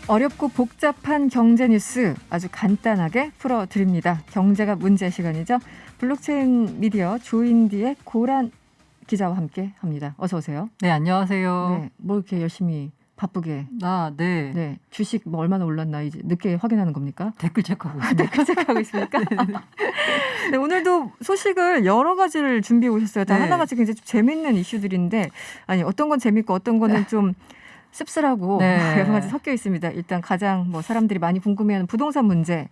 어렵고 복잡한 경제 뉴스 아주 간단하게 풀어드립니다. 경제가 문제 시간이죠. 블록체인 미디어 조인디의 고란 기자와 함께 합니다. 어서 오세요. 네, 안녕하세요. 네, 뭐 이렇게 열심히 바쁘게. 네. 네, 주식 뭐 얼마나 올랐나 이제 늦게 확인하는 겁니까? 댓글 체크하고 있습니다. 댓글 체크하고 있습니까? 네, 오늘도 소식을 여러 가지를 준비해 오셨어요. 다 네. 하나같이 굉장히 좀 재밌는 이슈들인데, 아니 어떤 건 재밌고 어떤 거는 좀 씁쓸하고 네. 여러 가지 섞여 있습니다. 일단 가장 뭐 사람들이 많이 궁금해하는 부동산 문제.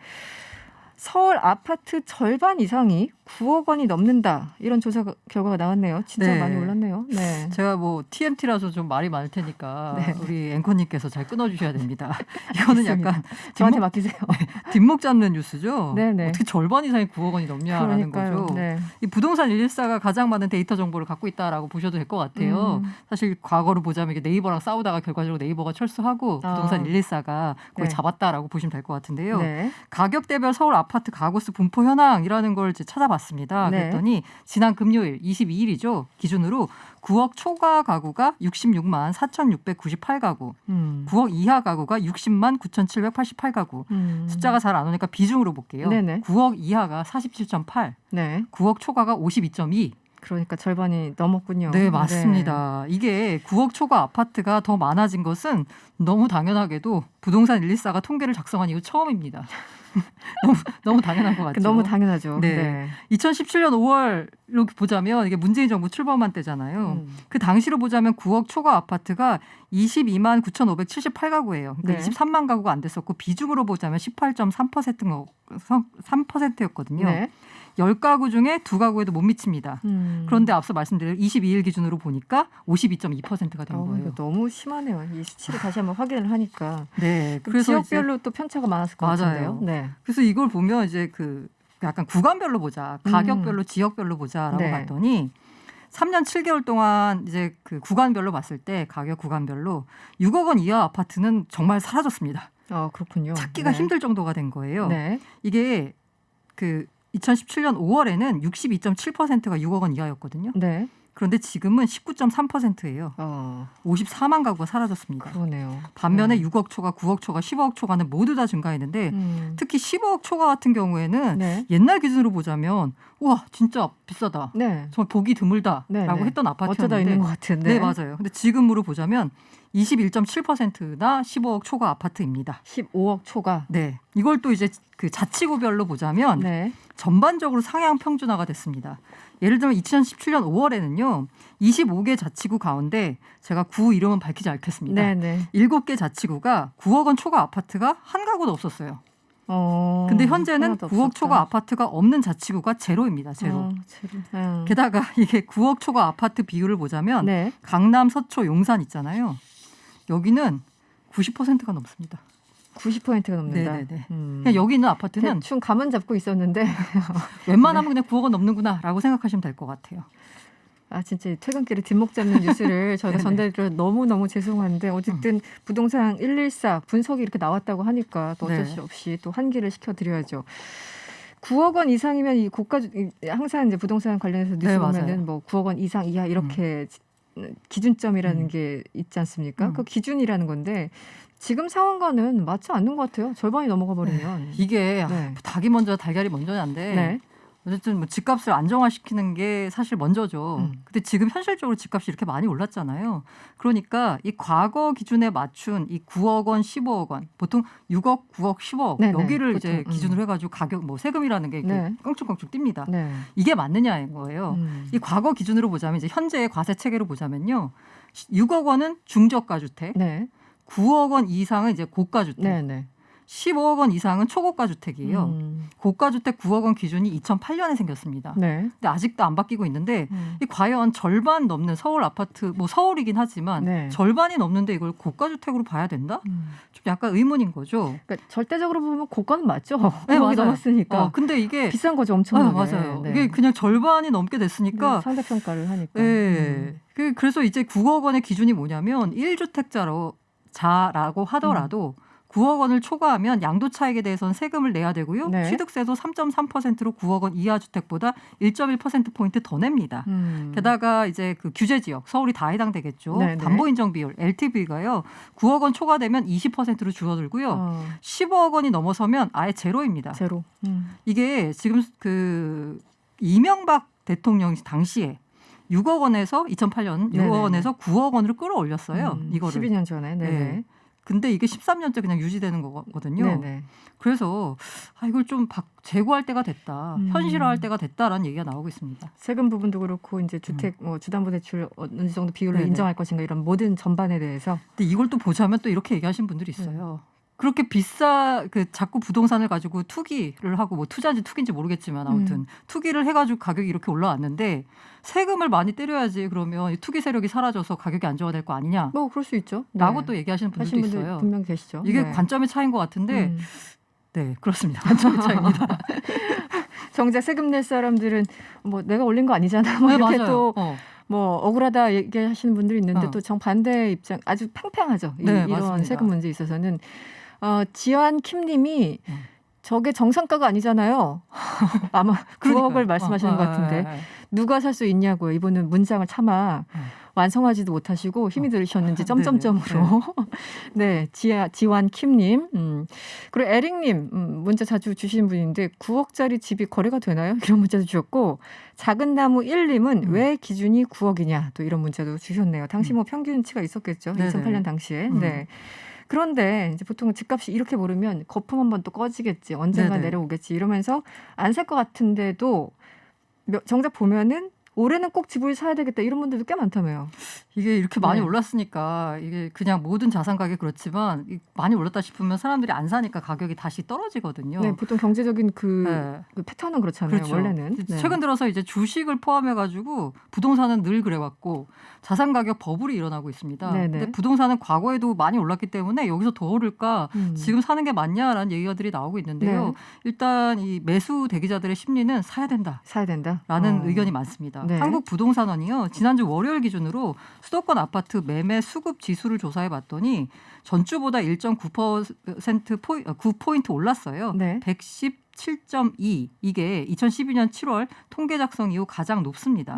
서울 아파트 절반 이상이 9억 원이 넘는다. 이런 조사 결과가 나왔네요. 진짜 네. 많이 올랐네요. 네. 제가 뭐 TMT라서 좀 말이 많을 테니까 네. 우리 앵커님께서 잘 끊어주셔야 됩니다. 이거는 약간 저한테 맡기세요. 뒷목 잡는 뉴스죠. 네네. 어떻게 절반 이상이 9억 원이 넘냐라는 그러니까요. 거죠. 네. 이 부동산 114가 가장 많은 데이터 정보를 갖고 있다라고 보셔도 될 것 같아요. 사실 과거로 보자면 이게 네이버랑 싸우다가 결과적으로 네이버가 철수하고 부동산 114가 거의 네. 잡았다라고 보시면 될 것 같은데요. 네. 가격대별 서울 아파트 가구수 분포 현황이라는 걸 이제 찾아봤습니다. 네. 그랬더니 지난 금요일 22일이죠. 기준으로 9억 초과 가구가 66만 4,698가구, 9억 이하 가구가 60만 9,788가구. 숫자가 잘 안 오니까 비중으로 볼게요. 네네. 9억 이하가 47.8, 네. 9억 초과가 52.2. 그러니까 절반이 넘었군요. 네, 맞습니다. 이게 9억 초과 아파트가 더 많아진 것은 너무 당연하게도 부동산 114가 통계를 작성한 이후 처음입니다. 너무 당연한 것 같죠. 너무 당연하죠. 네. 2017년 5월로 보자면 이게 문재인 정부 출범한 때잖아요. 그 당시로 보자면 9억 초과 아파트가 22만 9,578가구예요. 그러니까 네. 23만 가구가 안 됐었고 비중으로 보자면 18.3%였거든요. 네. 10가구 중에 2가구에도 못 미칩니다. 그런데 앞서 말씀드린 22일 기준으로 보니까 52.2%가 된 거예요. 이거 너무 심하네요. 이 수치를 다시 한번 확인을 하니까. 네. 그래서 지역별로 또 편차가 많았을 것 같은데요. 맞아요. 네. 그래서 이걸 보면 이제 그 약간 구간별로 보자, 가격별로 지역별로 보자라고 네. 봤더니 3년 7개월 동안 이제 그 구간별로 봤을 때 가격 구간별로 6억 원 이하 아파트는 정말 사라졌습니다. 그렇군요. 찾기가 네. 힘들 정도가 된 거예요. 네. 이게 그 2017년 5월에는 62.7%가 6억 원 이하였거든요. 네. 그런데 지금은 19.3%예요. 54만 가구가 사라졌습니다. 그러네요. 반면에 6억 초과, 9억 초과, 15억 초과는 모두 다 증가했는데 특히 15억 초과 같은 경우에는 네. 옛날 기준으로 보자면 와 진짜 비싸다. 네. 정말 보기 드물다라고 네, 네. 했던 아파트였는데 어쩌다 있는 것 같은데. 네 맞아요. 근데 지금으로 보자면 21.7%나 15억 초과 아파트입니다. 15억 초과. 네, 이걸 또 이제 그 자치구별로 보자면 네. 전반적으로 상향 평준화가 됐습니다. 예를 들면 2017년 5월에는요. 25개 자치구 가운데 제가 구 이름은 밝히지 않겠습니다. 네, 네. 7개 자치구가 9억 원 초과 아파트가 한 가구도 없었어요. 근데 현재는 하나도 9억 없었다. 초과 아파트가 없는 자치구가 제로입니다. 제로. 제로. 게다가 이게 9억 초과 아파트 비율을 보자면 네. 강남, 서초, 용산 있잖아요. 여기는 90%가 넘습니다. 90%가 넘는다. 네네네. 그냥 여기 있는 아파트는 대충 감은 잡고 있었는데 웬만하면 그냥 9억 원 넘는구나라고 생각하시면 될 것 같아요. 진짜 퇴근길에 뒷목 잡는 뉴스를 저희가 네네. 전달해서 너무너무 죄송한데 어쨌든 부동산 114 분석이 이렇게 나왔다고 하니까 또 어쩔 네. 수 없이 또 환기를 시켜드려야죠. 9억 원 이상이면 이 항상 이제 부동산 관련해서 뉴스 네, 보면은 맞아요. 뭐 9억 원 이상 이하 이렇게 기준점이라는 게 있지 않습니까? 그 기준이라는 건데 지금 상황과는 맞지 않는 것 같아요. 절반이 넘어가 버리면. 이게 네. 닭이 먼저 달걀이 먼저냐인데 네. 어쨌든 뭐 집값을 안정화시키는 게 사실 먼저죠. 근데 지금 현실적으로 집값이 이렇게 많이 올랐잖아요. 그러니까 이 과거 기준에 맞춘 이 9억 원, 15억 원, 보통 6억, 9억, 10억 네네. 여기를 보통, 이제 기준으로 해가지고 가격 뭐 세금이라는 게 이렇게 네. 껑충껑충 뜁니다. 네. 이게 맞느냐인 거예요. 이 과거 기준으로 보자면 이제 현재의 과세 체계로 보자면요, 6억 원은 중저가 주택, 네. 9억 원 이상은 이제 고가 주택. 네. 네. 15억 원 이상은 초고가 주택이에요. 고가 주택 9억 원 기준이 2008년에 생겼습니다. 네. 근데 아직도 안 바뀌고 있는데 이 과연 절반 넘는 서울 아파트, 뭐 서울이긴 하지만 네. 절반이 넘는데 이걸 고가 주택으로 봐야 된다? 좀 약간 의문인 거죠. 그러니까 절대적으로 보면 고가는 맞죠. 네, 9억이 맞아요. 넘었으니까. 근데 이게 비싼 거죠, 엄청나게. 맞아요. 네. 이게 그냥 절반이 넘게 됐으니까. 상대평가를 하니까. 네. 그래서 이제 9억 원의 기준이 뭐냐면 1주택자로 자라고 하더라도 9억 원을 초과하면 양도 차익에 대해서는 세금을 내야 되고요. 네. 취득세도 3.3%로 9억 원 이하 주택보다 1.1%포인트 더 냅니다. 게다가 이제 그 규제 지역, 서울이 다 해당되겠죠. 네네. 담보 인정 비율, LTV가요. 9억 원 초과되면 20%로 줄어들고요. 15억 원이 넘어서면 아예 제로입니다. 제로. 이게 지금 그 이명박 대통령 당시에 6억 원에서 2008년 6억 네네. 원에서 9억 원으로 끌어올렸어요. 이거를. 12년 전에. 네네. 네. 근데 이게 13년째 그냥 유지되는 거거든요. 네네. 그래서 이걸 좀 재고할 때가 됐다. 현실화할 때가 됐다라는 얘기가 나오고 있습니다. 세금 부분도 그렇고 이제 주택 주담보대출 어느 정도 비율로 네네. 인정할 것인가 이런 모든 전반에 대해서. 근데 이걸 또 보자면 또 이렇게 얘기하시는 분들이 있어요. 그렇게 자꾸 부동산을 가지고 투기를 하고 뭐 투자인지 투기인지 모르겠지만 아무튼 투기를 해가지고 가격이 이렇게 올라왔는데 세금을 많이 때려야지 그러면 이 투기 세력이 사라져서 가격이 안정화될 거 아니냐. 뭐 그럴 수 있죠. 라고 또 얘기하시는 분들도 하신 분들 있어요. 분명 계시죠. 이게 네. 관점의 차이인 것 같은데 네 그렇습니다. 관점의 차이입니다. 정작 세금 낼 사람들은 뭐 내가 올린 거 아니잖아. 뭐 네, 이렇게 맞아요. 또 뭐 억울하다 얘기하시는 분들이 있는데 또 정반대 입장 아주 팽팽하죠. 네, 이런 맞습니다. 세금 문제에 있어서는 지환 킴님이 저게 정상가가 아니잖아요. 아마 9억을 말씀하시는 것 같은데 누가 살 수 있냐고요. 이분은 문장을 차마 완성하지도 못하시고 힘이 들으셨는지 점점점으로. 네, 지환 킴님. 그리고 에릭님 문자 자주 주시는 분인데 9억짜리 집이 거래가 되나요? 이런 문자도 주셨고 작은 나무 1님은 왜 기준이 9억이냐 또 이런 문자도 주셨네요. 당시 뭐 평균치가 있었겠죠. 네네. 2008년 당시에. 네. 그런데 이제 보통 집값이 이렇게 오르면 거품 한번 또 꺼지겠지. 언젠가 네네. 내려오겠지. 이러면서 안 살 것 같은데도 정작 보면은 올해는 꼭 집을 사야 되겠다 이런 분들도 꽤 많다며요. 이게 이렇게 많이 네. 올랐으니까 이게 그냥 모든 자산 가격이 그렇지만 많이 올랐다 싶으면 사람들이 안 사니까 가격이 다시 떨어지거든요. 네, 보통 경제적인 그 패턴은 그렇잖아요. 그렇죠. 원래는. 네. 최근 들어서 이제 주식을 포함해가지고 부동산은 늘 그래왔고 자산 가격 버블이 일어나고 있습니다. 네네. 근데 부동산은 과거에도 많이 올랐기 때문에 여기서 더 오를까 지금 사는 게 맞냐라는 얘기들이 나오고 있는데요. 네. 일단 이 매수 대기자들의 심리는 사야 된다. 사야 된다. 라는 의견이 많습니다. 네. 한국부동산원이요. 지난주 월요일 기준으로 수도권 아파트 매매 수급 지수를 조사해 봤더니 전주보다 9포인트 올랐어요. 네. 117.2 이게 2012년 7월 통계 작성 이후 가장 높습니다.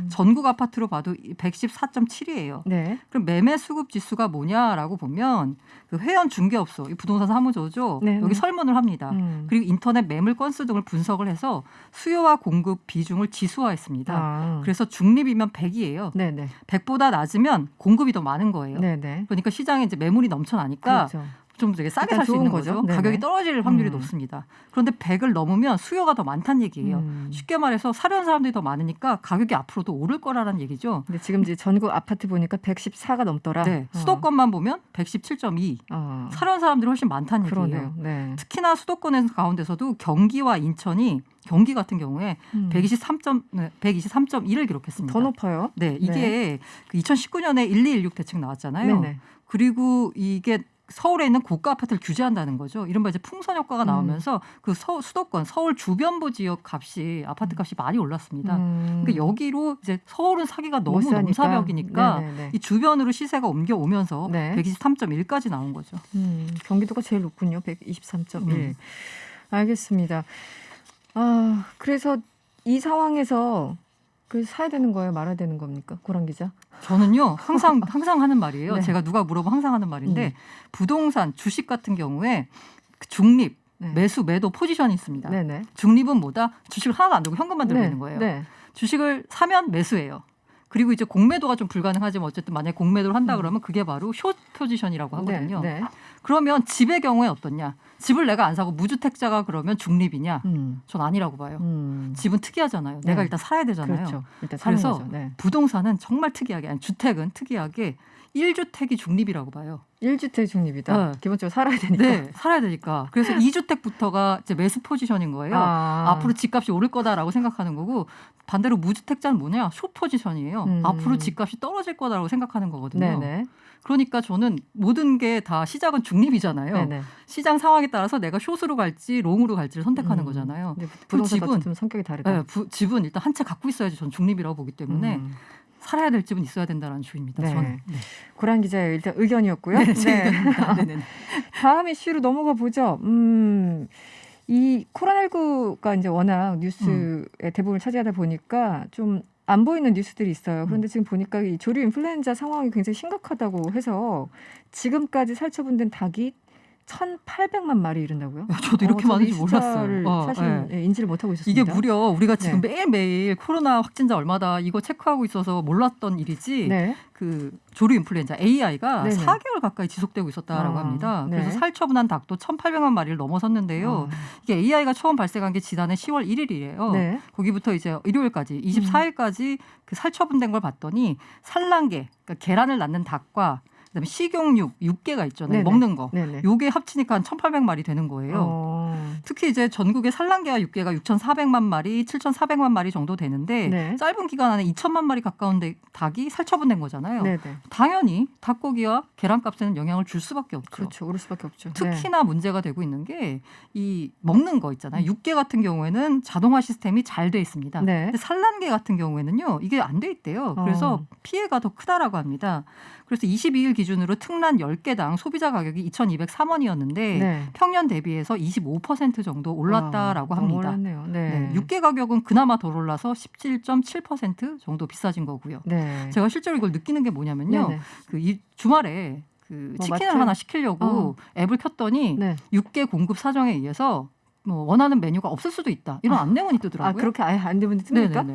전국 아파트로 봐도 114.7이에요. 네. 그럼 매매 수급 지수가 뭐냐라고 보면 그 회원 중개업소, 이 부동산 사무소죠. 네, 여기 네. 설문을 합니다. 그리고 인터넷 매물 건수 등을 분석을 해서 수요와 공급 비중을 지수화했습니다. 그래서 중립이면 100이에요. 네네. 100보다 낮으면 공급이 더 많은 거예요. 네네. 그러니까 시장에 이제 매물이 넘쳐나니까 그렇죠. 좀 되게 싸게 일단 살 수 있는 좋은 거죠. 거죠. 네네. 가격이 떨어질 확률이 높습니다. 그런데 100을 넘으면 수요가 더 많다는 얘기예요. 쉽게 말해서 사려는 사람들이 더 많으니까 가격이 앞으로도 오를 거라는 얘기죠. 근데 지금 이제 전국 아파트 보니까 114가 넘더라. 네, 수도권만 보면 117.2. 사려는 사람들이 훨씬 많다는 얘기예요. 그러네요. 네. 특히나 수도권 가운데서도 경기와 인천이 경기 같은 경우에 123.1을 기록했습니다. 더 높아요. 네, 이게 그 2019년에 1216 대책 나왔잖아요. 네네. 그리고 이게 서울에 있는 고가 아파트를 규제한다는 거죠. 이른바 이제 풍선 효과가 나오면서 그 수도권, 서울 주변부 지역 값이 아파트 값이 많이 올랐습니다. 그러니까 여기로 이제 서울은 사기가 너무 넘사벽이니까 네네네. 이 주변으로 시세가 옮겨오면서 네. 123.1까지 나온 거죠. 경기도가 제일 높군요. 123.1. 알겠습니다. 그래서 이 상황에서 그 사야 되는 거예요? 말아야 되는 겁니까? 고란 기자. 저는요 항상 하는 말이에요. 네. 제가 누가 물어보면 항상 하는 말인데 부동산, 주식 같은 경우에 중립, 네. 매수, 매도 포지션이 있습니다. 네네. 중립은 뭐다? 주식을 하나도 안 들고 현금만 들고 있는 거예요. 네. 주식을 사면 매수예요. 그리고 이제 공매도가 좀 불가능하지만 어쨌든 만약에 공매도를 한다 그러면 그게 바로 숏 포지션이라고 하거든요. 네. 그러면 집의 경우에 어떻냐? 집을 내가 안 사고 무주택자가 그러면 중립이냐? 전 아니라고 봐요. 집은 특이하잖아요. 내가 일단 살아야 되잖아요. 그렇죠. 일단 사는 그래서 거죠. 네. 부동산은 정말 특이하게, 아니 주택은 특이하게 1주택이 중립이라고 봐요. 1주택 중립이다. 네. 기본적으로 살아야 되니까. 네, 살아야 되니까. 그래서 2주택부터가 이제 매수 포지션인 거예요. 앞으로 집값이 오를 거다라고 생각하는 거고 반대로 무주택자는 뭐냐? 숏 포지션이에요. 앞으로 집값이 떨어질 거다라고 생각하는 거거든요. 네네. 그러니까 저는 모든 게 다 시작은 중립이잖아요. 네네. 시장 상황에 따라서 내가 숏으로 갈지 롱으로 갈지를 선택하는 거잖아요. 부동산도 어쨌든 성격이 다르다. 네, 집은 일단 한 채 갖고 있어야지 전 중립이라고 보기 때문에 살아야 될 집은 있어야 된다는 주의입니다. 네. 저는. 네. 고란 기자의 일단 의견이었고요. 네, 제 의견입니다. 네네. 다음 이슈로 넘어가 보죠. 이 코로나19가 이제 워낙 뉴스의 대부분을 차지하다 보니까 좀 안 보이는 뉴스들이 있어요. 그런데 지금 보니까 이 조류 인플루엔자 상황이 굉장히 심각하다고 해서 지금까지 살처분된 닭이 1,800만 마리 이른다고요? 저도 이렇게 많은지 몰랐어요. 사실 네. 인지를 못하고 있었습니다. 이게 무려 우리가 지금 네. 매일매일 코로나 확진자 얼마다 이거 체크하고 있어서 몰랐던 일이지. 네. 그 조류 인플루엔자 AI가 네네. 4개월 가까이 지속되고 있었다라고 합니다. 네. 그래서 살처분한 닭도 1,800만 마리를 넘어섰는데요. 이게 AI가 처음 발생한 게 지난해 10월 1일이래요. 네. 거기부터 이제 일요일까지 24일까지 그 살처분된 걸 봤더니 산란계, 그러니까 계란을 낳는 닭과 그다음에 식용육, 육개가 있잖아요. 네네. 먹는 거. 네네. 요게 합치니까 한 1,800마리 되는 거예요. 특히 이제 전국의 산란계와 육개가 6,400만 마리, 7,400만 마리 정도 되는데 네. 짧은 기간 안에 2천만 마리 가까운 닭이 살처분된 거잖아요. 네네. 당연히 닭고기와 계란값에는 영향을 줄 수밖에 없죠. 그렇죠. 오를 수밖에 없죠. 특히나 문제가 되고 있는 게 이 먹는 거 있잖아요. 육개 같은 경우에는 자동화 시스템이 잘 돼 있습니다. 네. 근데 산란계 같은 경우에는요. 이게 안 돼 있대요. 그래서 피해가 더 크다라고 합니다. 그래서 22일 기준으로 특란 10개당 소비자 가격이 2,203원이었는데 네. 평년 대비해서 25% 정도 올랐다라고 합니다. 올랐네요. 네. 네, 육개 가격은 그나마 덜 올라서 17.7% 정도 비싸진 거고요. 네. 제가 실제로 이걸 느끼는 게 뭐냐면요. 네네. 그 이 주말에 그 치킨을 마트? 하나 시키려고 앱을 켰더니 네. 육개 공급 사정에 의해서 뭐 원하는 메뉴가 없을 수도 있다. 이런 안내문이 뜨더라고요. 그렇게 아예 안 되면 뜹니까? 네네네.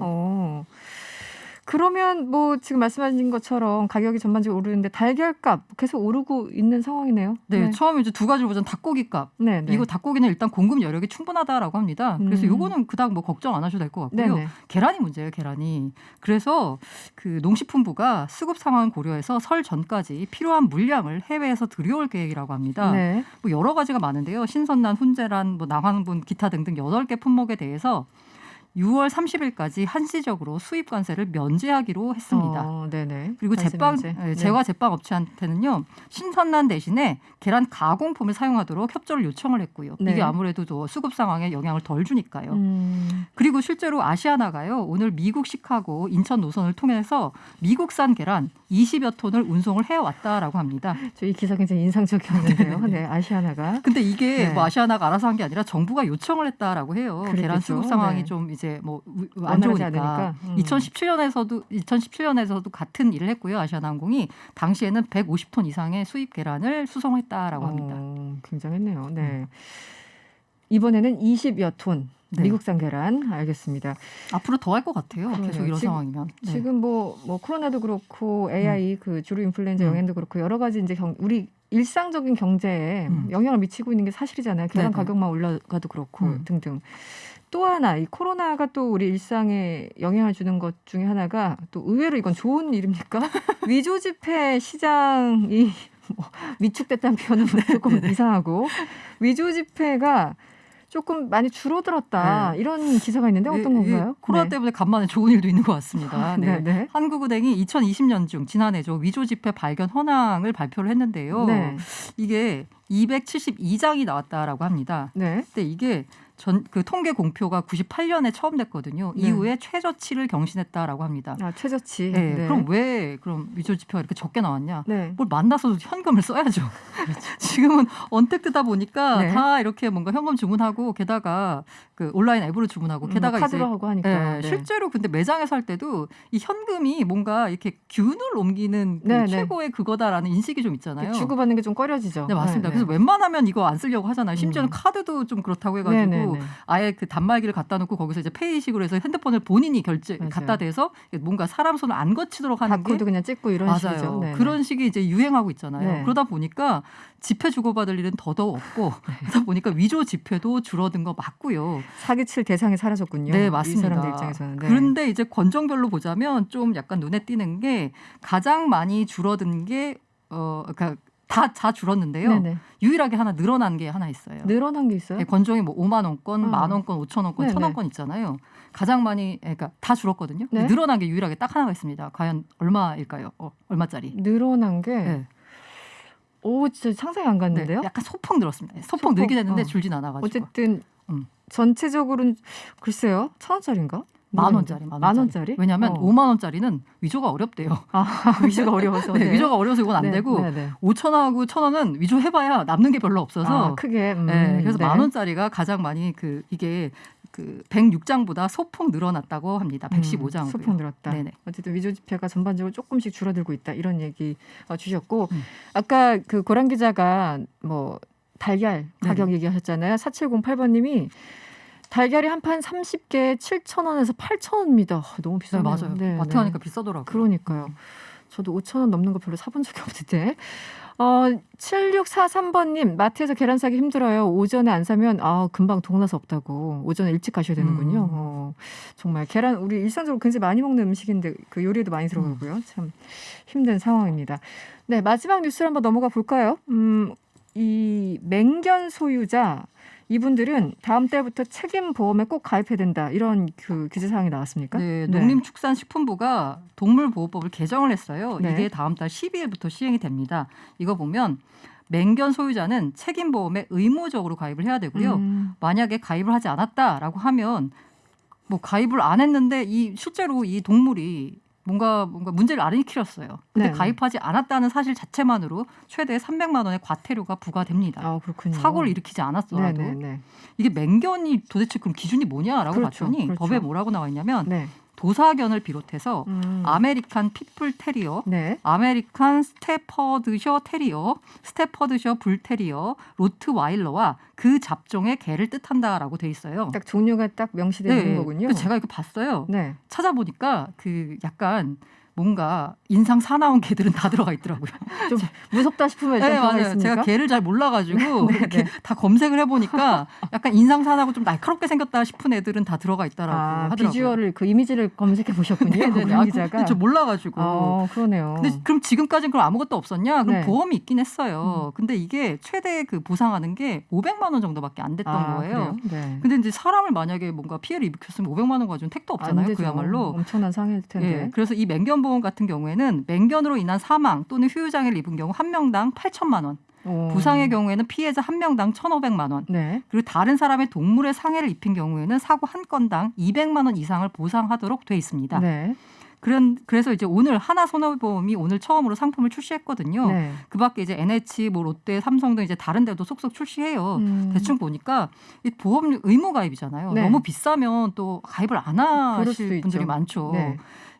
그러면 뭐 지금 말씀하신 것처럼 가격이 전반적으로 오르는데 달걀값 계속 오르고 있는 상황이네요. 네, 처음에 이제 두 가지를 보자면 닭고기 값. 네, 네. 이거 닭고기는 일단 공급 여력이 충분하다라고 합니다. 그래서 요거는 그닥 뭐 걱정 안 하셔도 될 것 같고요. 네네. 계란이 문제예요, 계란이. 그래서 그 농식품부가 수급 상황을 고려해서 설 전까지 필요한 물량을 해외에서 들여올 계획이라고 합니다. 네. 뭐 여러 가지가 많은데요. 신선란, 훈제란, 뭐 남황분, 기타 등등 8개 품목에 대해서 6월 30일까지 한시적으로 수입 관세를 면제하기로 했습니다. 네네. 그리고 제과 제빵 업체한테는요. 신선란 대신에 계란 가공품을 사용하도록 협조를 요청을 했고요. 네. 이게 아무래도 더 수급 상황에 영향을 덜 주니까요. 그리고 실제로 아시아나가요. 오늘 미국 시카고 인천 노선을 통해서 미국산 계란 20여 톤을 운송을 해왔다라고 합니다. 저 이 기사 굉장히 인상적이었는데요. 네, 아시아나가. 근데 이게 네. 뭐 아시아나가 알아서 한 게 아니라 정부가 요청을 했다라고 해요. 그랬겠죠. 계란 수급 상황이 네. 좀 이제 뭐 안 원활하지 좋으니까. 않으니까. 2017년에서도 같은 일을 했고요. 아시아나항공이 당시에는 150톤 이상의 수입 계란을 수송했다라고 합니다. 굉장했네요. 네. 이번에는 20여 톤 네. 미국산 계란 알겠습니다. 앞으로 더 할 것 같아요. 그러네요. 계속 이런 상황이면. 네. 지금 뭐 코로나도 그렇고 AI 그 조류 인플루엔자 영향도 그렇고 여러 가지 이제 우리 일상적인 경제에 영향을 미치고 있는 게 사실이잖아요. 계란 네네. 가격만 올라가도 그렇고 등등. 또 하나 이 코로나가 또 우리 일상에 영향을 주는 것 중에 하나가 또 의외로 이건 좋은 일입니까? 위조 지폐 시장이 위축됐다는 표현은 조금 이상하고 위조 지폐가 조금 많이 줄어들었다. 네. 이런 기사가 있는데 어떤 건가요? 코로나 네. 때문에 간만에 좋은 일도 있는 것 같습니다. 네. 네. 한국은행이 2020년 중 지난해죠. 위조 지폐 발견 현황을 발표를 했는데요. 네. 이게 272장이 나왔다라고 합니다. 네. 근데 이게 그 통계 공표가 98년에 처음 됐거든요. 네. 이후에 최저치를 경신했다라고 합니다. 최저치. 네. 네. 그럼 왜 위조 지표가 이렇게 적게 나왔냐? 네. 뭘 만나서 현금을 써야죠. 지금은 언택트다 보니까 네. 다 이렇게 뭔가 현금 주문하고 게다가 그 온라인 앱으로 주문하고 게다가 카드로 이제 하고 하니까. 네. 실제로 근데 매장에 살 때도 이 현금이 뭔가 이렇게 균을 옮기는 그 네, 네. 최고의 그거다라는 인식이 좀 있잖아요. 주고받는 게 좀 꺼려지죠. 네, 맞습니다. 네, 그래서 웬만하면 이거 안 쓰려고 하잖아요. 심지어는 카드도 좀 그렇다고 해가지고 네. 아예 그 단말기를 갖다 놓고 거기서 이제 페이식으로 해서 핸드폰을 본인이 맞아요. 갖다 대서 뭔가 사람 손을 안 거치도록 하는 게 바코드 그냥 찍고 이런 맞아요. 식이죠. 네. 그런 식이 이제 유행하고 있잖아요. 네. 그러다 보니까 지폐 주고받을 일은 더더욱 없고 그러다 보니까 위조 지폐도 줄어든 거 맞고요. 사기칠 대상이 사라졌군요. 네, 이 맞습니다. 사람들 입장에서는. 네. 그런데 이제 권종별로 보자면 좀 약간 눈에 띄는 게 가장 많이 줄어든 게 그러니까 다 줄었는데요. 네네. 유일하게 하나 늘어난 게 하나 있어요. 늘어난 게 있어요? 네, 권종이 뭐 5만 원권, 만 원권, 5천 원권, 1,000 원권 있잖아요. 가장 많이 그러니까 다 줄었거든요. 네? 늘어난 게 유일하게 딱 하나가 있습니다. 과연 얼마일까요? 얼마짜리? 늘어난 게 네. 진짜 상상이 안 갔는데요. 네, 약간 소폭 늘었습니다. 소폭 늘게 됐는데 줄진 않아가지고. 어쨌든 음. 전체적으로는 글쎄요. 1,000원짜리인가? 만 원짜리. 만 원짜리? 왜냐하면 5만 원짜리는 위조가 어렵대요. 위조가 어려워서. 네, 위조가 어려워서 이건 안 되고 5천원하고 1,000원은 위조해봐야 남는 게 별로 없어서 크게. 네, 그래서 만 원짜리가 가장 많이 이게 106장보다 소폭 늘어났다고 합니다. 115장으로. 소폭 늘었다. 네네. 어쨌든 위조 지폐가 전반적으로 조금씩 줄어들고 있다. 이런 얘기 주셨고 아까 그 고란 기자가 뭐 달걀 가격 얘기하셨잖아요. 4708번님이 달걀이 한 판 30개에 7,000원에서 8,000원입니다. 너무 비싸네요. 네, 맞아요. 네, 마트 가니까 비싸더라고요. 그러니까요. 저도 5,000원 넘는 거 별로 사본 적이 없는데. 7643번님 마트에서 계란 사기 힘들어요. 오전에 안 사면 금방 동나서 없다고. 오전에 일찍 가셔야 되는군요. 정말 계란 우리 일상적으로 굉장히 많이 먹는 음식인데 그 요리에도 많이 들어가고요. 참 힘든 상황입니다. 네, 마지막 뉴스를 한번 넘어가 볼까요? 이 맹견 소유자 이분들은 다음 달부터 책임보험에 꼭 가입해야 된다. 이런 그 규제사항이 나왔습니까? 네, 농림축산식품부가 동물보호법을 개정을 했어요. 네. 이게 다음 달 12일부터 시행이 됩니다. 이거 보면 맹견 소유자는 책임보험에 의무적으로 가입을 해야 되고요. 만약에 가입을 하지 않았다라고 하면 뭐 가입을 안 했는데 실제로 이 동물이 뭔가 문제를 안 일으켰어요. 근데 가입하지 않았다는 사실 자체만으로 최대 300만 원의 과태료가 부과됩니다. 그렇군요. 사고를 일으키지 않았더라도. 이게 맹견이 도대체 그럼 기준이 뭐냐라고 봤더니 법에 뭐라고 나와 있냐면 도사견을 비롯해서 아메리칸 피플 테리어, 아메리칸 스테퍼드셔 테리어, 스테퍼드셔 불 테리어, 로트와일러와 그 잡종의 개를 뜻한다라고 돼 있어요. 딱 종류가 딱 명시되는 거군요. 제가 이거 봤어요. 찾아보니까 약간 뭔가 인상 사나운 개들은 다 들어가 있더라고요. 좀 무섭다 싶으면 일단 들어가 있습니까? 제가 개를 잘 몰라가지고 이렇게 다 검색을 해보니까 약간 인상 사나고 좀 날카롭게 생겼다 싶은 애들은 다 들어가 있다라고 하더라고요. 비주얼을 그 이미지를 검색해 보셨군요. 기자가. 저 몰라가지고. 그러네요. 근데 그럼 지금까지는 그럼 아무것도 없었냐? 그럼 보험이 있긴 했어요. 근데 이게 최대 그 보상하는 게 500만 원 정도밖에 안 됐던 거예요. 근데 이제 사람을 만약에 뭔가 피해를 입혔으면 500만 원 가지고는 택도 없잖아요. 그야말로. 엄청난 상해일 텐데. 그래서 이 맹견 보험 같은 경우에는 맹견으로 인한 사망 또는 휴유장애를 입은 경우 한 명당 8천만 원. 부상의 경우에는 피해자 한 명당 1,500만 원. 그리고 다른 사람의 동물의 상해를 입힌 경우에는 사고 한 건당 200만 원 이상을 보상하도록 돼 있습니다. 그래서 이제 오늘 하나손해보험이 오늘 처음으로 상품을 출시했거든요. 그 밖에 이제 NH, 롯데, 삼성 등 이제 다른 데도 속속 출시해요. 대충 보니까 이 보험 의무 가입이잖아요. 너무 비싸면 또 가입을 안 하실 분들이 많죠.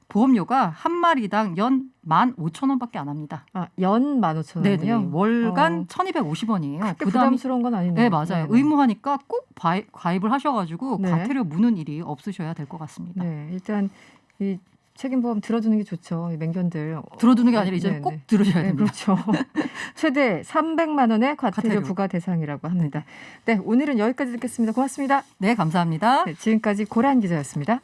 보험료가 한 마리당 연 15,000원밖에 안 합니다. 연 15,000원이요? 네네. 월간 1,250원이에요. 그렇게 부담스러운 건 아니네요. 네, 맞아요. 의무하니까 꼭 가입을 하셔가지고 과태료 무는 일이 없으셔야 될 것 같습니다. 일단 이 책임보험 들어두는 게 좋죠. 이 맹견들. 들어두는 게 아니라 이제 꼭 들으셔야 됩니다. 그렇죠. 최대 300만 원의 과태료 부과 대상이라고 합니다. 네, 오늘은 여기까지 듣겠습니다. 고맙습니다. 네, 감사합니다. 지금까지 고란 기자였습니다.